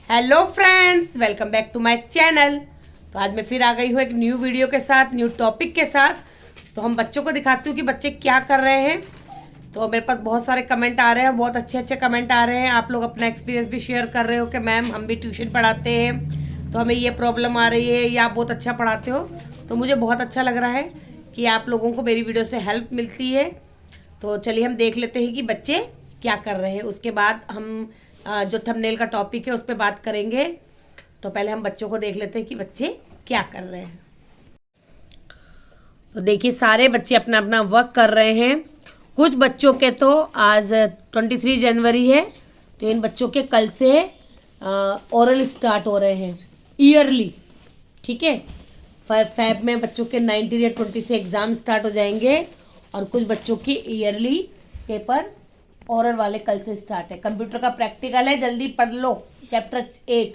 Hello friends, welcome back to my channel. तो आज मैं फिर आ गई हूँ एक न्यू वीडियो के साथ, न्यू टॉपिक के साथ। तो हम बच्चों को दिखाती हूँ कि बच्चे क्या कर रहे हैं। तो मेरे पास बहुत सारे कमेंट आ रहे हैं, बहुत अच्छे अच्छे कमेंट आ रहे हैं। आप लोग अपना एक्सपीरियंस भी शेयर कर रहे हो कि मैम हम भी ट्यूशन पढ़ाते हैं तो हमें ये प्रॉब्लम आ रही है, या आप बहुत अच्छा पढ़ाते हो। तो मुझे बहुत अच्छा लग रहा है कि आप लोगों को मेरी वीडियो से हेल्प मिलती है। तो चलिए हम देख लेते हैं कि बच्चे क्या कर रहे हैं। उसके बाद हम जो थंबनेल का टॉपिक है उस पर बात करेंगे। तो पहले हम बच्चों को देख लेते हैं कि बच्चे क्या कर रहे हैं। तो देखिए, सारे बच्चे अपना अपना वर्क कर रहे हैं। कुछ बच्चों के तो आज 23 जनवरी है, तो इन बच्चों के कल से ओरल स्टार्ट हो रहे हैं, ईयरली। ठीक है, फैब में बच्चों के 19 या 20 से एग्ज़ाम स्टार्ट हो जाएंगे, और कुछ बच्चों की ईयरली पेपर ओरल वाले कल से स्टार्ट है। कंप्यूटर का प्रैक्टिकल है, जल्दी पढ़ लो चैप्टर 8,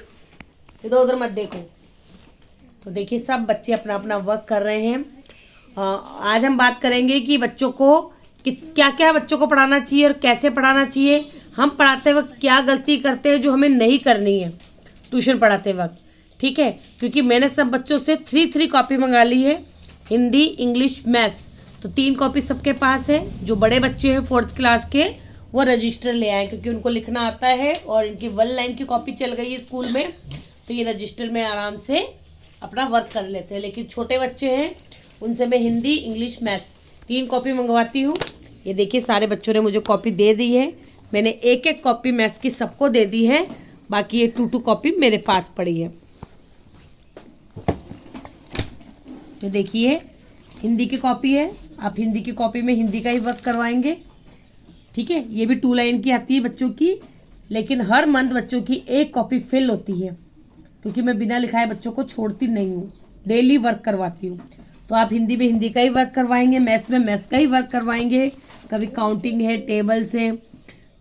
इधर उधर मत देखो। तो देखिए, सब बच्चे अपना अपना वर्क कर रहे हैं। आज हम बात करेंगे कि बच्चों को क्या क्या बच्चों को पढ़ाना चाहिए और कैसे पढ़ाना चाहिए। हम पढ़ाते वक्त क्या गलती करते हैं जो हमें नहीं करनी है ट्यूशन पढ़ाते वक्त। ठीक है, क्योंकि मैंने सब बच्चों से 3 कॉपी मंगा ली है, हिंदी, इंग्लिश, मैथ्स। तो 3 कॉपी सबके पास है। जो बड़े बच्चे हैं 4th क्लास के, वो रजिस्टर ले आए, क्योंकि उनको लिखना आता है और इनकी 1 लाइन की कॉपी चल गई है स्कूल में। तो ये रजिस्टर में आराम से अपना वर्क कर लेते हैं। लेकिन छोटे बच्चे हैं, उनसे मैं हिंदी, इंग्लिश, मैथ्स 3 कॉपी मंगवाती हूँ। ये देखिए, सारे बच्चों ने मुझे कॉपी दे दी है। मैंने एक कॉपी मैथ्स की सबको दे दी है, बाकी ये 2 कॉपी मेरे पास पड़ी है। तो देखिए, हिंदी की कॉपी है, आप हिंदी की कॉपी में हिंदी का ही वर्क करवाएंगे। ठीक है, ये भी 2 लाइन की आती है बच्चों की, लेकिन हर मंथ बच्चों की 1 कॉपी फिल होती है, क्योंकि मैं बिना लिखाए बच्चों को छोड़ती नहीं हूँ, डेली वर्क करवाती हूँ। तो आप हिंदी में हिंदी का ही वर्क करवाएंगे, मैथ्स में मैथ्स का ही वर्क करवाएंगे, कभी काउंटिंग है, टेबल्स है।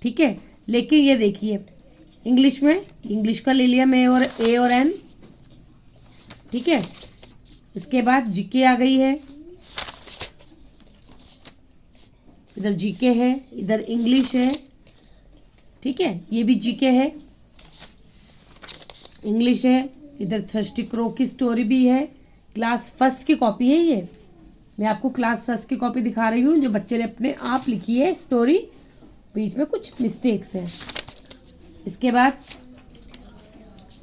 ठीक है, लेकिन ये देखिए, इंग्लिश में इंग्लिश का ले लिया मैं, और ए और एन। ठीक है, इसके बाद जीके आ गई है, इधर जीके है, इधर इंग्लिश है। ठीक है, ये भी जीके है, इंग्लिश है, इधर थर्स्टी क्रो की स्टोरी भी है। क्लास फर्स्ट की कॉपी है ये। मैं आपको क्लास फर्स्ट की कॉपी दिखा रही हूँ, जो बच्चे ने अपने आप लिखी है स्टोरी, बीच में कुछ मिस्टेक्स हैं। इसके बाद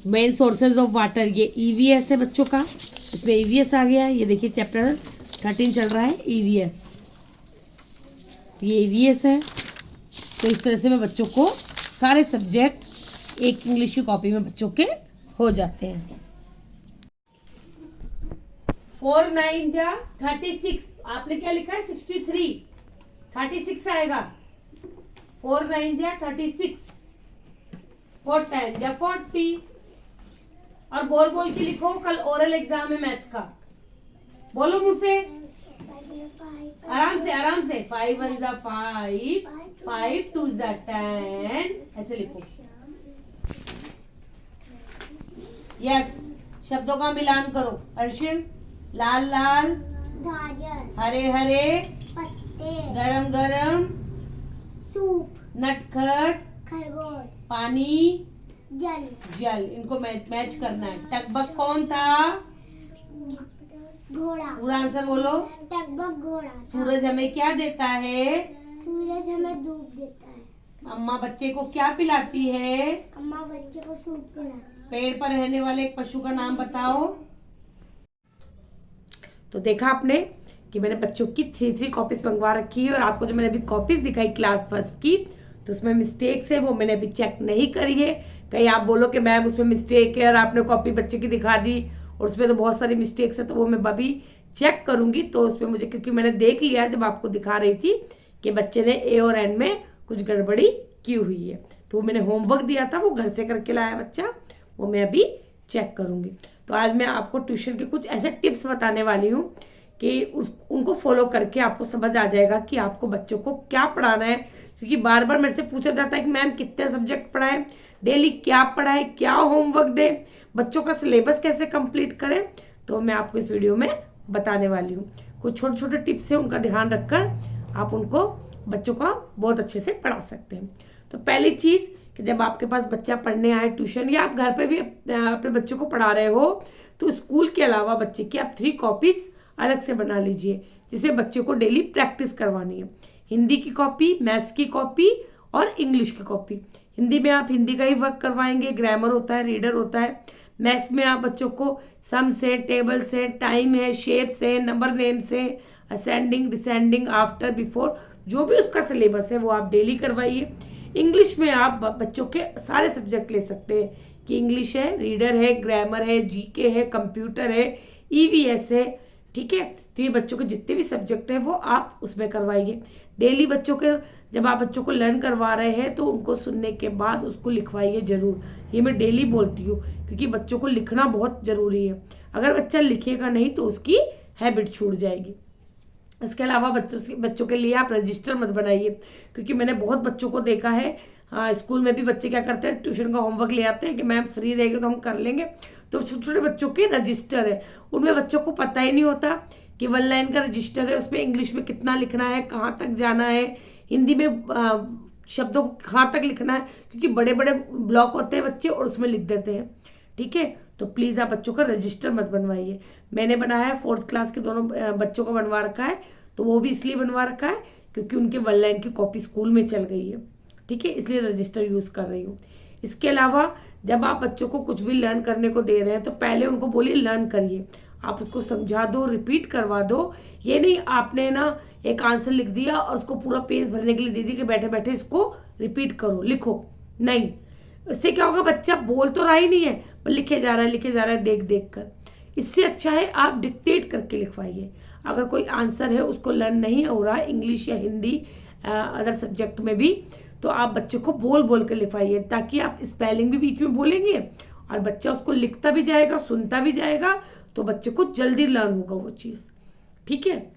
मेन सोर्सेज ऑफ वाटर, ये ईवीएस है बच्चों का, इसमें ईवीएस आ गया है। ये देखिए, चैप्टर 13 चल रहा है, ईवीएस। तो ये ईवीएस है। तो इस तरह से मैं बच्चों को सारे सब्जेक्ट एक इंग्लिश की कॉपी में बच्चों के हो जाते हैं। 4 9 जा 36, आपने क्या लिखा है 63, 36 आएगा। 4 9 जा 36, 4 10 जा 40। और बोल बोल के लिखो, कल ओरल एग्जाम है मैथ्स का, बोलो मुझसे, आराम से आराम से। 5 1 जा 5, 5 2 जा 10, ऐसे लिखो। यस, शब्दों का मिलान करो। अर्शिन, लाल लाल, गाजर, हरे हरे, पत्ते, गरम गरम, सूप, नटखट, खरगोश, पानी, जल, जल। इनको मैच करना है। टकबक कौन था? घोड़ा। पूरा आंसर बोलो। टकबक घोड़ा। सूरज हमें क्या देता है? सूरज हमें धूप देता है। अम्मा बच्चे को क्या पिलाती है? अम्मा बच्चे को सूप पिलाती है। पेड़ पर रहने वाले एक पशु का नाम बताओ। तो देखा आपने कि मैंने बच्चों की 3 कॉपीज मंगवा रखी है, और आपको जो मैंने अभी कॉपीज दिखाई क्लास फर्स्ट की, तो उसमें मिस्टेक्स है, वो मैंने अभी चेक नहीं करी है। कहीं आप बोलो कि मैम उसमें मिस्टेक है और आपने कॉपी बच्चे की दिखा दी और उसमें तो बहुत सारी मिस्टेक्स है, तो वो मैं अभी चेक करूंगी। तो उसमें मुझे, क्योंकि मैंने देख लिया जब आपको दिखा रही थी कि बच्चे ने ए और एन में कुछ गड़बड़ी की हुई है, तो वो मैंने होमवर्क दिया था, वो घर से करके लाया बच्चा, वो मैं अभी चेक करूंगी। तो आज मैं आपको ट्यूशन के कुछ ऐसे टिप्स बताने वाली हूँ कि उनको फॉलो करके आपको समझ आ जाएगा कि आपको बच्चों को क्या पढ़ाना है। क्योंकि बार बार मेरे से पूछा जाता है कि मैम कितने सब्जेक्ट पढ़ाएं, डेली क्या पढ़ाएं, क्या होमवर्क दें, बच्चों का सिलेबस कैसे कंप्लीट करें। तो मैं आपको इस वीडियो में बताने वाली हूँ। कुछ छोटे छोटे टिप्स हैं, उनका ध्यान रखकर आप उनको बच्चों का बहुत अच्छे से पढ़ा सकते हैं। तो पहली चीज़ कि जब आपके पास बच्चा पढ़ने आए ट्यूशन, या आप घर पे भी अपने बच्चों को पढ़ा रहे हो, तो स्कूल के अलावा बच्चे की आप 3 कॉपीज अलग से बना लीजिए, जिसमें बच्चे को डेली प्रैक्टिस करवानी है। हिंदी की कॉपी, मैथ्स की कॉपी और इंग्लिश की कॉपी। हिंदी में आप हिंदी का ही वर्क करवाएंगे, ग्रामर होता है, रीडर होता है। मैथ्स में आप बच्चों को सम से, टेबल से, टाइम है, शेप से, नंबर नेम से, असेंडिंग, डिसेंडिंग, आफ्टर, बिफोर, जो भी उसका सिलेबस है वो आप डेली करवाइए। इंग्लिश में आप बच्चों के सारे सब्जेक्ट ले सकते हैं कि इंग्लिश है, रीडर है, ग्रामर है, जीके है, कंप्यूटर है, ईवीएस है, ठीक है। तो ये बच्चों के जितने भी सब्जेक्ट हैं वो आप उसमें करवाइए। डेली बच्चों के, जब आप बच्चों को लर्न करवा रहे हैं तो उनको सुनने के बाद उसको लिखवाइए जरूर। ये मैं डेली बोलती हूँ, क्योंकि बच्चों को लिखना बहुत ज़रूरी है। अगर बच्चा लिखेगा नहीं तो उसकी हैबिट छूट जाएगी। इसके अलावा बच्चों के लिए आप रजिस्टर मत बनाइए, क्योंकि मैंने बहुत बच्चों को देखा है, स्कूल में भी बच्चे क्या करते हैं, ट्यूशन का होमवर्क ले आते हैं कि मैम फ्री रहेगी तो हम कर लेंगे। तो छोटे छोटे बच्चों के रजिस्टर है, उनमें बच्चों को पता ही नहीं होता कि 1 लाइन का रजिस्टर है, उसमें इंग्लिश में कितना लिखना है, कहाँ तक जाना है, हिंदी में शब्दों को कहाँ तक लिखना है, क्योंकि बड़े बड़े ब्लॉक होते हैं बच्चे और उसमें लिख देते हैं, ठीक है। तो प्लीज़ आप बच्चों का रजिस्टर मत बनवाइए। मैंने बनाया है, 4th क्लास के दोनों बच्चों को बनवा रखा है, तो वो भी इसलिए बनवा रखा है क्योंकि उनके 1 लाइन की कॉपी स्कूल में चल गई है, ठीक है, इसलिए रजिस्टर यूज़ कर रही हूँ। इसके अलावा जब आप बच्चों को कुछ भी लर्न करने को दे रहे हैं तो पहले उनको बोलिए लर्न करिए, आप उसको समझा दो, रिपीट करवा दो। ये नहीं आपने ना एक आंसर लिख दिया और उसको पूरा पेज भरने के लिए दे दिया कि बैठे बैठे इसको रिपीट करो, लिखो, नहीं। इससे क्या होगा, बच्चा बोल तो रहा ही नहीं है पर लिखे जा रहा है देख देख कर। इससे अच्छा है आप डिक्टेट करके लिखवाइए। अगर कोई आंसर है उसको लर्न नहीं हो रहा इंग्लिश या हिंदी अदर सब्जेक्ट में भी, तो आप बच्चे को बोल बोल कर लिखवाइए, ताकि आप स्पेलिंग भी बीच में बोलेंगे और बच्चा उसको लिखता भी जाएगा, सुनता भी जाएगा, तो बच्चे को जल्दी लर्न होगा वो चीज़, ठीक है।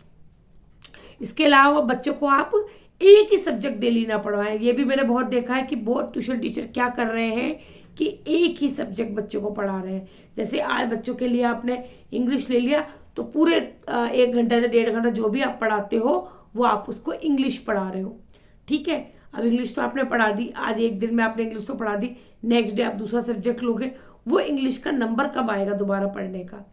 इसके अलावा बच्चों को आप एक ही सब्जेक्ट डेली ना पढ़वाएं। ये भी मैंने बहुत देखा है कि बहुत ट्यूशन टीचर क्या कर रहे हैं कि एक ही सब्जेक्ट बच्चों को पढ़ा रहे हैं। जैसे आज बच्चों के लिए आपने इंग्लिश ले लिया तो पूरे 1 घंटा से 1.5 घंटा जो भी आप पढ़ाते हो वो आप उसको इंग्लिश पढ़ा रहे हो, ठीक है। अब इंग्लिश तो आपने पढ़ा दी, आज एक दिन में आपने इंग्लिश तो पढ़ा दी, नेक्स्ट डे आप दूसरा सब्जेक्ट लोगे, वो इंग्लिश का नंबर कब आएगा दोबारा पढ़ने का,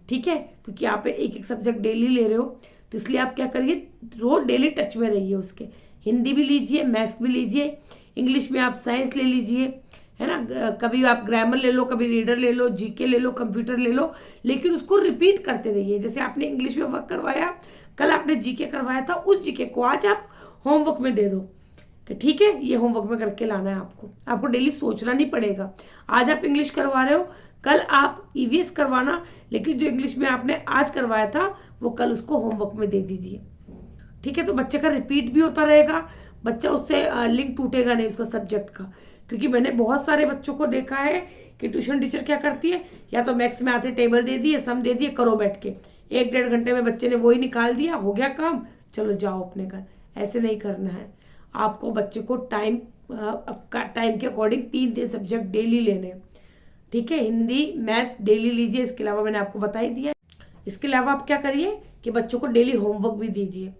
ठीक है। क्योंकि आप एक एक सब्जेक्ट डेली ले रहे हो, तो इसलिए आप क्या करिए, रोज डेली टच में रहिए उसके। हिंदी भी लीजिए, मैथ्स भी लीजिए, इंग्लिश में आप साइंस ले लीजिए, है ना, कभी आप ग्रामर ले लो, कभी रीडर ले लो, जीके ले लो, कंप्यूटर ले लो, लेकिन उसको रिपीट करते रहिए। जैसे आपने इंग्लिश में वर्क करवाया, कल आपने जीके करवाया था, उस जीके को आज आप होमवर्क में दे दो कि ठीक है ये होमवर्क में करके लाना है आपको डेली सोचना नहीं पड़ेगा। आज आप इंग्लिश करवा रहे हो, कल आप ईवीएस करवाना, लेकिन जो इंग्लिश में आपने आज करवाया था वो कल उसको होमवर्क में दे दीजिए, ठीक है। तो बच्चे का रिपीट भी होता रहेगा, बच्चा उससे लिंक टूटेगा नहीं उसका सब्जेक्ट का। क्योंकि मैंने बहुत सारे बच्चों को देखा है कि ट्यूशन टीचर क्या करती है, या तो मैथ्स में आते टेबल दे दिए, सम दे दिए, करो बैठ के, 1-1.5 घंटे में बच्चे ने वही निकाल दिया, हो गया काम, चलो जाओ अपने घर। ऐसे नहीं करना है, आपको बच्चे को टाइम के अकॉर्डिंग 3 सब्जेक्ट डेली लेने, ठीक है। हिंदी मैथ्स डेली लीजिए, इसके अलावा मैंने आपको बता ही दिया। इसके अलावा आप क्या करिए कि बच्चों को डेली होमवर्क भी दीजिए,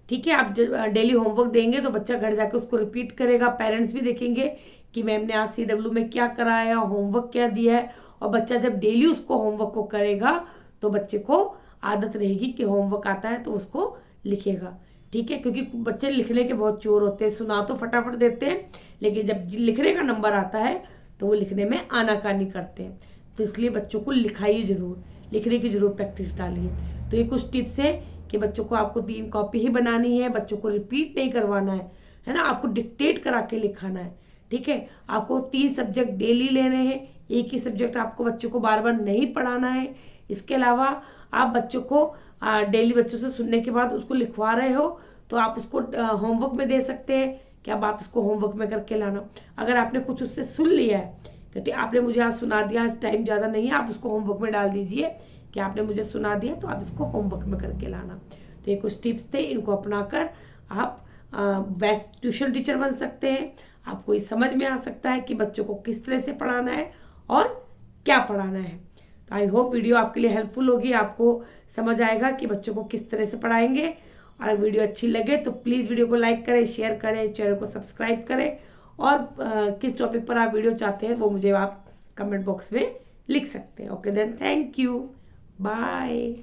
ठीक है। आप डेली होमवर्क देंगे तो बच्चा घर जाके उसको रिपीट करेगा, पेरेंट्स भी देखेंगे कि मैम ने आज CW में क्या कराया, होमवर्क क्या दिया है, और बच्चा जब डेली उसको होमवर्क को करेगा तो बच्चे को आदत रहेगी कि होमवर्क आता है तो उसको लिखेगा, ठीक है। क्योंकि बच्चे लिखने के बहुत चोर होते हैं, सुना तो फटाफट देते हैं, लेकिन जब लिखने का नंबर आता है तो वो लिखने में आनाकानी करते हैं। तो इसलिए बच्चों को लिखाइए जरूर, लिखने की जरूर प्रैक्टिस डालिए। तो ये कुछ टिप्स है कि बच्चों को आपको 3 कॉपी ही बनानी है, बच्चों को रिपीट नहीं करवाना है ना, आपको डिक्टेट करा के लिखाना है, ठीक है। आपको 3 सब्जेक्ट डेली लेने हैं, एक ही सब्जेक्ट आपको बच्चों को बार बार नहीं पढ़ाना है। इसके अलावा आप बच्चों को डेली बच्चों से सुनने के बाद उसको लिखवा रहे हो तो आप उसको होमवर्क में दे सकते हैं कि अब आप इसको होमवर्क में करके लाना। अगर आपने कुछ उससे सुन लिया है कहते आपने मुझे आज सुना दिया, आज टाइम ज़्यादा नहीं है, आप उसको होमवर्क में डाल दीजिए कि आपने मुझे सुना दिया तो आप इसको होमवर्क में करके लाना। तो ये कुछ टिप्स थे, इनको अपनाकर आप बेस्ट ट्यूशन टीचर बन सकते हैं। आपको ये समझ में आ सकता है कि बच्चों को किस तरह से पढ़ाना है और क्या पढ़ाना है। तो आई होप वीडियो आपके लिए हेल्पफुल होगी, आपको समझ आएगा कि बच्चों को किस तरह से पढ़ाएंगे। और अगर वीडियो अच्छी लगे तो प्लीज़ वीडियो को लाइक करें, शेयर करें, चैनल को सब्सक्राइब करें और किस टॉपिक पर आप वीडियो चाहते हैं वो मुझे आप कमेंट बॉक्स में लिख सकते हैं. Okay then, thank you, bye.